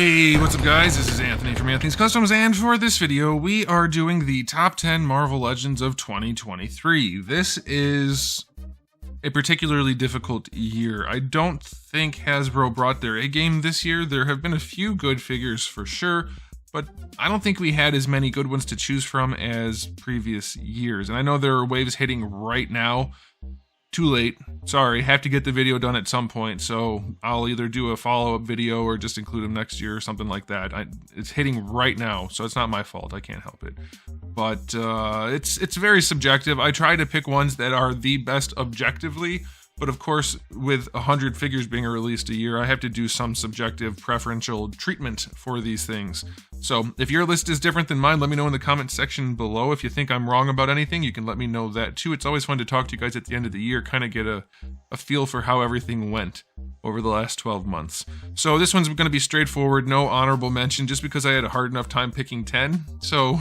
Hey, what's up guys? This is Anthony from Anthony's Customs, and for this video, we are doing the top 10 Marvel Legends of 2023. This is a particularly difficult year. I don't think Hasbro brought their A-game this year. There have been a few good figures for sure, but I don't think we had as many good ones to choose from as previous years. And I know there are waves hitting right now. Too late. Sorry, have to get the video done at some point, so I'll either do a follow-up video or just include them next year or something like that. It's hitting right now, so it's not my fault. I can't help it. But it's very subjective. I try to pick ones that are the best objectively, but of course, with 100 figures being released a year, I have to do some subjective preferential treatment for these things. So if your list is different than mine, let me know in the comment section below. If you think I'm wrong about anything, you can let me know that too. It's always fun to talk to you guys at the end of the year, kind of get a feel for how everything went over the last 12 months. So this one's going to be straightforward, no honorable mention, just because I had a hard enough time picking 10. So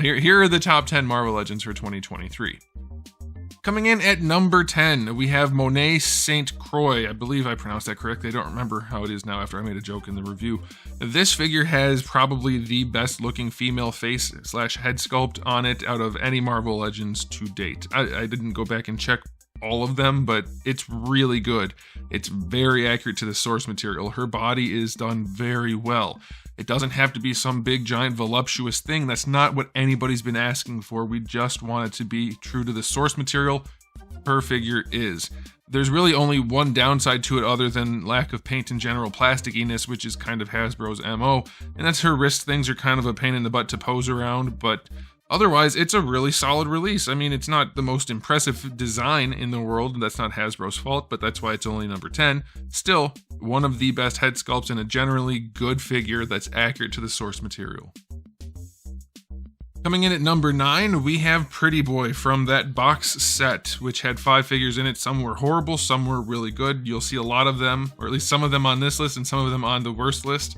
here are the top 10 Marvel Legends for 2023. Coming in at number 10, we have Monae St. Croix. I believe I pronounced that correctly. I don't remember how it is now after I made a joke in the review. This figure has probably the best looking female face / head sculpt on it out of any Marvel Legends to date. I didn't go back and check all of them, but it's really good. It's very accurate to the source material. Her body is done very well. It doesn't have to be some big, giant, voluptuous thing. That's not what anybody's been asking for. We just want it to be true to the source material. Her figure is. There's really only one downside to it other than lack of paint and general plasticiness, which is kind of Hasbro's MO, and that's her wrist things are kind of a pain in the butt to pose around, but otherwise, it's a really solid release. I mean, it's not the most impressive design in the world. That's not Hasbro's fault, but that's why it's only number 10. Still, one of the best head sculpts and a generally good figure that's accurate to the source material. Coming in at number 9, we have Pretty Boy from that box set, which had 5 figures in it. Some were horrible, some were really good. You'll see a lot of them, or at least some of them on this list and some of them on the worst list.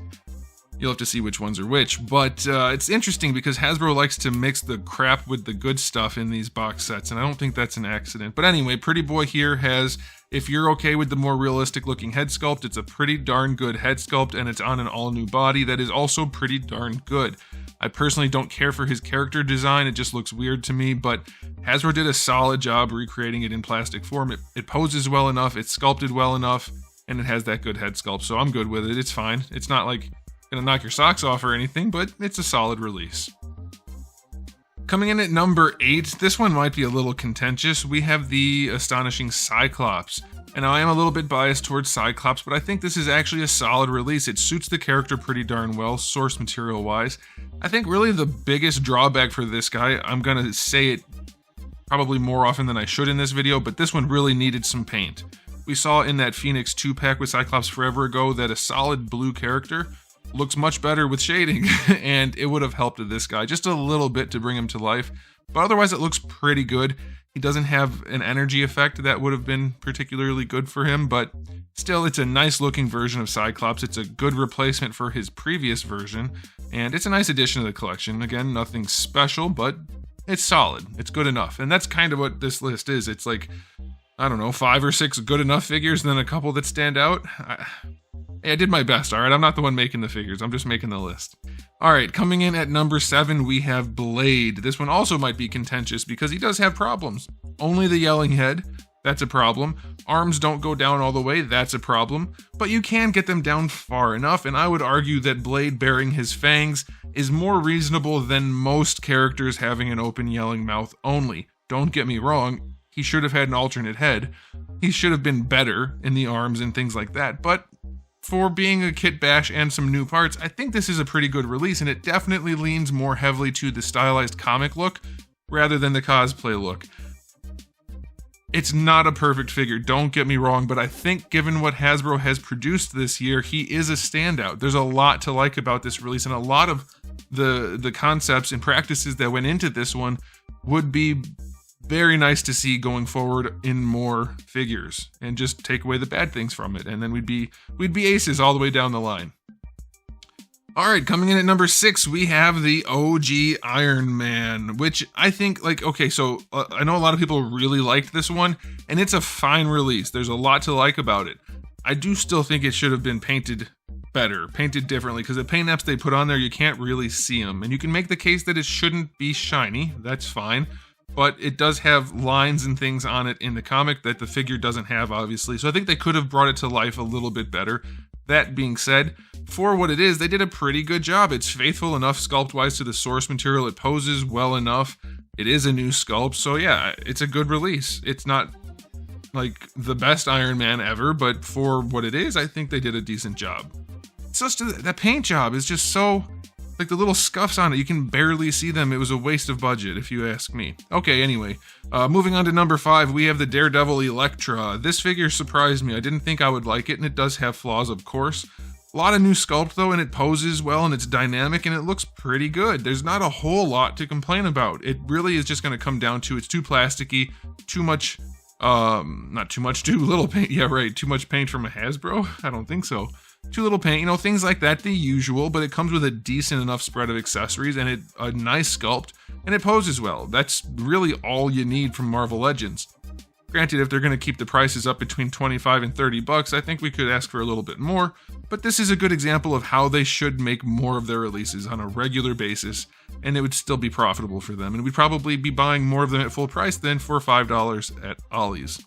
You'll have to see which ones are which, but it's interesting because Hasbro likes to mix the crap with the good stuff in these box sets, and I don't think that's an accident. But anyway, Pretty Boy here has, if you're okay with the more realistic looking head sculpt, it's a pretty darn good head sculpt, and it's on an all new body that is also pretty darn good. I personally don't care for his character design, it just looks weird to me, but Hasbro did a solid job recreating it in plastic form. It poses well enough, it's sculpted well enough, and it has that good head sculpt, so I'm good with it. It's fine. It's not like gonna knock your socks off or anything, but it's a solid release. Coming in at number 8, this one might be a little contentious. We have the Astonishing Cyclops. And I am a little bit biased towards Cyclops, but I think this is actually a solid release. It suits the character pretty darn well, source material wise. I think really the biggest drawback for this guy, I'm gonna say it probably more often than I should in this video, but this one really needed some paint. We saw in that Phoenix 2-pack with Cyclops forever ago that a solid blue character looks much better with shading, and it would have helped this guy just a little bit to bring him to life, but otherwise it looks pretty good. He doesn't have an energy effect that would have been particularly good for him, but still it's a nice looking version of Cyclops. It's a good replacement for his previous version, and it's a nice addition to the collection. Again, nothing special, but it's solid. It's good enough, and that's kind of what this list is. It's like, I don't know, 5 or 6 good enough figures, and then a couple that stand out. I did my best, alright? I'm not the one making the figures, I'm just making the list. Alright, coming in at number 7, we have Blade. This one also might be contentious because he does have problems. Only the yelling head, that's a problem. Arms don't go down all the way, that's a problem. But you can get them down far enough, and I would argue that Blade bearing his fangs is more reasonable than most characters having an open yelling mouth only. Don't get me wrong, he should have had an alternate head. He should have been better in the arms and things like that, but for being a kit bash and some new parts, I think this is a pretty good release, and it definitely leans more heavily to the stylized comic look rather than the cosplay look. It's not a perfect figure, don't get me wrong, but I think given what Hasbro has produced this year, he is a standout. There's a lot to like about this release, and a lot of the concepts and practices that went into this one would be very nice to see going forward in more figures, and just take away the bad things from it, and then we'd be aces all the way down the line. Alright, coming in at number 6, we have the OG Iron Man, which I think, like, okay, so I know a lot of people really liked this one, and it's a fine release. There's a lot to like about it. I do still think it should have been painted better, painted differently, because the paint apps they put on there, you can't really see them. And you can make the case that it shouldn't be shiny, that's fine, but it does have lines and things on it in the comic that the figure doesn't have, obviously. So I think they could have brought it to life a little bit better. That being said, for what it is, they did a pretty good job. It's faithful enough sculpt-wise to the source material. It poses well enough. It is a new sculpt, so yeah, it's a good release. It's not like the best Iron Man ever, but for what it is, I think they did a decent job. It's just that paint job is just so, like, the little scuffs on it, you can barely see them. It was a waste of budget, if you ask me. Okay, anyway, moving on to number 5, we have the Daredevil Elektra. This figure surprised me. I didn't think I would like it, and it does have flaws, of course. A lot of new sculpt, though, and it poses well, and it's dynamic, and it looks pretty good. There's not a whole lot to complain about. It really is just going to come down to it's too plasticky, too much, not too much, too little paint. Yeah, right, too much paint from a Hasbro? I don't think so. Too little paint, you know, things like that, the usual, but it comes with a decent enough spread of accessories and a nice sculpt, and it poses well. That's really all you need from Marvel Legends. Granted, if they're going to keep the prices up between 25 and 30 bucks, I think we could ask for a little bit more, but this is a good example of how they should make more of their releases on a regular basis, and it would still be profitable for them, and we'd probably be buying more of them at full price than for $5 at Ollie's.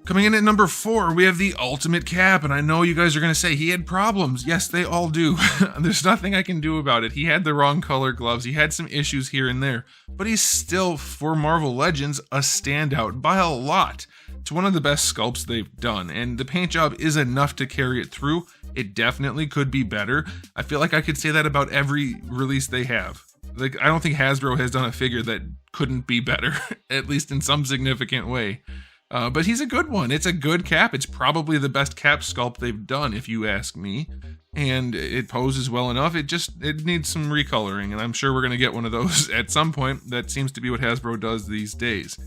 Coming in at number 4, we have the Ultimate Cap, and I know you guys are going to say he had problems. Yes, they all do. There's nothing I can do about it. He had the wrong color gloves. He had some issues here and there, but he's still, for Marvel Legends, a standout by a lot. It's one of the best sculpts they've done, and the paint job is enough to carry it through. It definitely could be better. I feel like I could say that about every release they have. Like, I don't think Hasbro has done a figure that couldn't be better, at least in some significant way. But he's a good one. It's a good cap. It's probably the best cap sculpt they've done, if you ask me. And it poses well enough. It needs some recoloring, and I'm sure we're going to get one of those at some point. That seems to be what Hasbro does these days.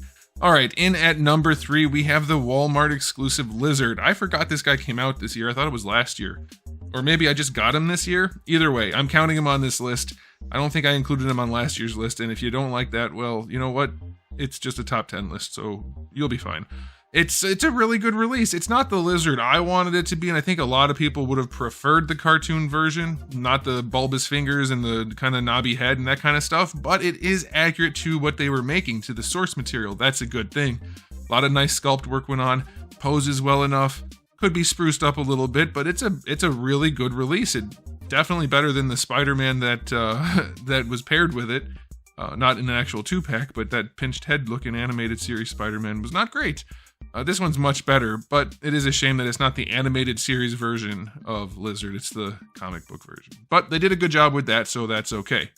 All right, in at number 3, we have the Walmart exclusive Lizard. I forgot this guy came out this year. I thought it was last year. Or maybe I just got him this year. Either way, I'm counting him on this list. I don't think I included him on last year's list, and if you don't like that, well, you know what? It's just a top 10 list, so you'll be fine. It's a really good release. It's not the Lizard I wanted it to be, and I think a lot of people would have preferred the cartoon version, not the bulbous fingers and the kind of knobby head and that kind of stuff, but it is accurate to what they were making, to the source material. That's a good thing. A lot of nice sculpt work went on, poses well enough, could be spruced up a little bit, but it's a really good release. It definitely better than the Spider-Man that that was paired with it. Not in an actual 2-pack, but that pinched head looking animated series Spider-Man was not great. This one's much better, but it is a shame that it's not the animated series version of Lizard, it's the comic book version. But they did a good job with that, so that's okay.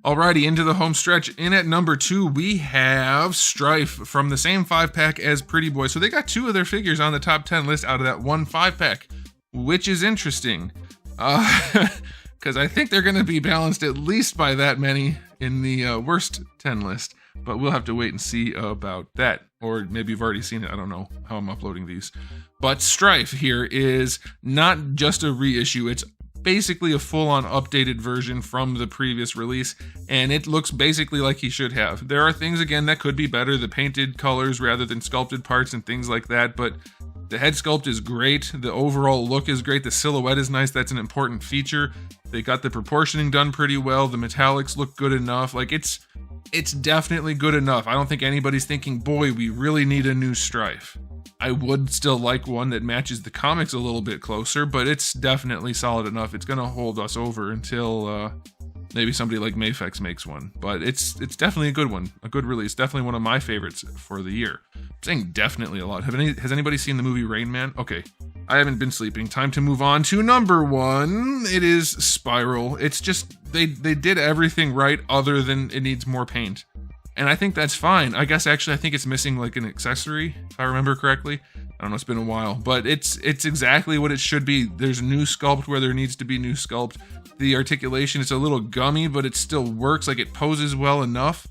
Alrighty, into the home stretch. In at number 2, we have Strife from the same 5-pack as Pretty Boy. So they got 2 of their figures on the top 10 list out of that one 5-pack, which is interesting. Because I think they're going to be balanced at least by that many in the worst 10 list. But we'll have to wait and see about that. Or maybe you've already seen it. I don't know how I'm uploading these. But Strife here is not just a reissue. It's basically a full-on updated version from the previous release. And it looks basically like he should have. There are things, again, that could be better. The painted colors rather than sculpted parts and things like that. But the head sculpt is great. The overall look is great. The silhouette is nice. That's an important feature. They got the proportioning done pretty well. The metallics look good enough. Like, it's definitely good enough. I don't think anybody's thinking, boy, we really need a new Strife. I would still like one that matches the comics a little bit closer, but it's definitely solid enough. It's going to hold us over until maybe somebody like Mafex makes one. But it's definitely a good one. A good release. Definitely one of my favorites for the year. I'm saying definitely a lot. Has anybody seen the movie Rain Man? Okay. I haven't been sleeping. Time to move on to number 1. It is Spiral. It's just, they did everything right other than it needs more paint. And I think that's fine. I guess actually I think it's missing like an accessory, if I remember correctly. I don't know, it's been a while. But it's exactly what it should be. There's new sculpt where there needs to be new sculpt. The articulation is a little gummy, but it still works. Like, it poses well enough.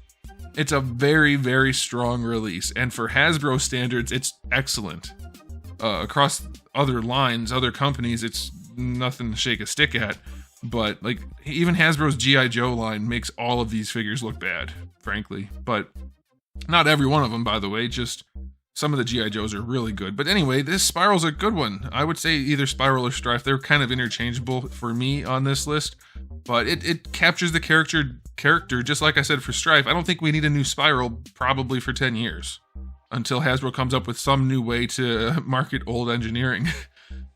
It's a very, very strong release. And for Hasbro standards, it's excellent. Across other lines, other companies, it's nothing to shake a stick at. But, like, even Hasbro's G.I. Joe line makes all of these figures look bad, frankly. But not every one of them, by the way, just Some of the G.I. Joes are really good. But anyway, this Spiral's a good one. I would say either Spiral or Strife. They're kind of interchangeable for me on this list. But it captures the character, just like I said for Strife. I don't think we need a new Spiral probably for 10 years. Until Hasbro comes up with some new way to market old engineering.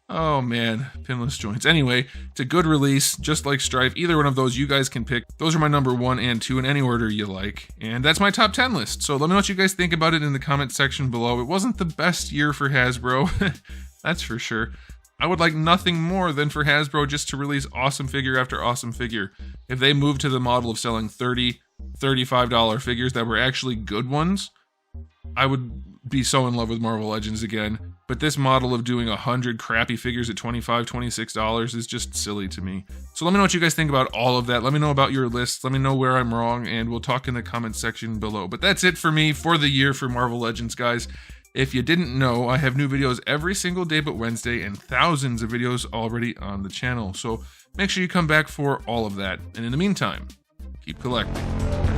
Oh man, pinless joints. Anyway, it's a good release, just like Strife. Either one of those you guys can pick. Those are my number 1 and 2 in any order you like. And that's my top 10 list. So let me know what you guys think about it in the comment section below. It wasn't the best year for Hasbro, that's for sure. I would like nothing more than for Hasbro just to release awesome figure after awesome figure. If they moved to the model of selling $30, $35 figures that were actually good ones, I would be so in love with Marvel Legends again. But this model of doing 100 crappy figures at $25, $26 is just silly to me. So let me know what you guys think about all of that. Let me know about your lists. Let me know where I'm wrong, and we'll talk in the comment section below. But that's it for me for the year for Marvel Legends, guys. If you didn't know, I have new videos every single day but Wednesday, and thousands of videos already on the channel. So make sure you come back for all of that. And in the meantime, keep collecting.